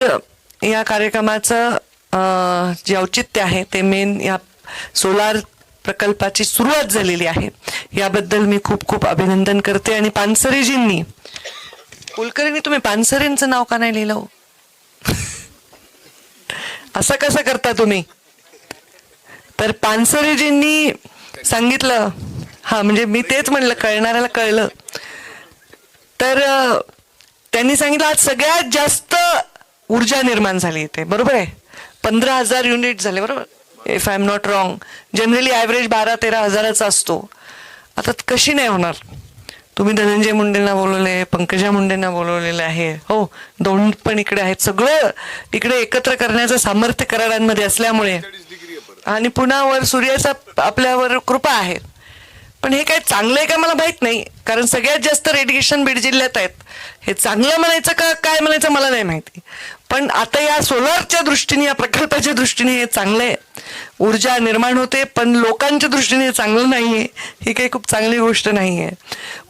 या कार्यक्रमाचं जे औचित्य आहे ते मेन या सोलार प्रकल्पाची सुरुवात झालेली आहे, याबद्दल मी खूप खूप अभिनंदन करते. आणि पानसरेजींनी, कुलकर्णी तुम्ही पानसरेंचं नाव का नाही लिहिलं हो? असं कसं करता तुम्ही? तर पानसरेजींनी सांगितलं, हा म्हणजे मी तेच म्हणलं, कळणाऱ्याला कळलं. तर त्यांनी सांगितलं आज सगळ्यात जास्त ऊर्जा निर्माण झाली इथे, बरोबर आहे. 15,000 युनिट झाले, बरोबर, if I am not wrong. Generally average 12-13 हजाराचा असतो. आता कशी नाही होणार? तुम्ही धनंजय मुंडेंना बोलवले, पंकजा मुंडेंना बोलवलेलं आहे, हो, दोन पण इकडे आहेत. सगळं इकडे एकत्र करण्याचं सामर्थ्य कराडांमध्ये असल्यामुळे, आणि पुन्हा वर सूर्याचा आपल्यावर कृपा आहे. पण हे काय चांगलं आहे का मला माहित नाही, कारण सगळ्यात जास्त रेडिएशन बीड जिल्ह्यात आहेत. हे चांगलं म्हणायचं का काय म्हणायचं मला नाही माहिती. पण आता या सोलारच्या दृष्टीने, या प्रकल्पाच्या दृष्टीने हे चांगलं आहे, ऊर्जा निर्माण होते. पण लोकांच्या दृष्टीने हे चांगलं नाहीये, ही काही खूप चांगली गोष्ट नाहीये.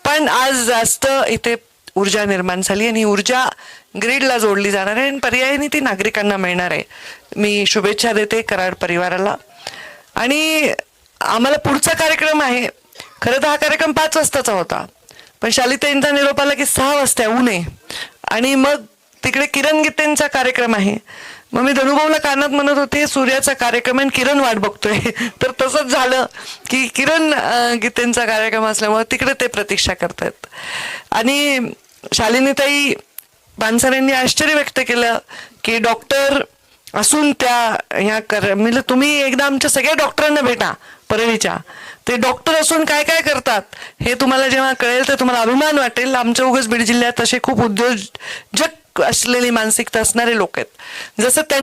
पण आज जास्त इथे ऊर्जा निर्माण झाली आणि ऊर्जा ग्रीडला जोडली जाणार आहे आणि पर्यायाने ती नागरिकांना मिळणार आहे. मी शुभेच्छा देते कराड परिवाराला. आणि आम्हाला पुढचा कार्यक्रम आहे. खरं तर हा कार्यक्रम 5 वाजताचा होता, पण शालिताईंचा निरोप आला की 6 वाजता ऊन आहे. आणि मग तिकडे किरण गीतेंचा कार्यक्रम आहे. मग मी धनुभाऊला कानात म्हणत होते सूर्याचा कार्यक्रम आहे, किरण वाट बघतोय. तर तसंच झालं की किरण गीतेंचा कार्यक्रम असल्यामुळे तिकडे ते प्रतीक्षा करतायत. आणि शालिनीताई पानसरेंनी आश्चर्य व्यक्त केलं की डॉक्टर असून त्या ह्या म्हणजे तुम्ही एकदा आमच्या सगळ्या डॉक्टरांना भेटा परळीच्या, ते डॉक्टर असून काय काय करतात हे तुम्हाला जेव्हा कळेल तर तुम्हाला अभिमान वाटेल. आमच्या उगाच बीड जिल्ह्यात असे खूप उद्योजक असलेली मानसिकता असणारे लोक आहेत. जसं त्या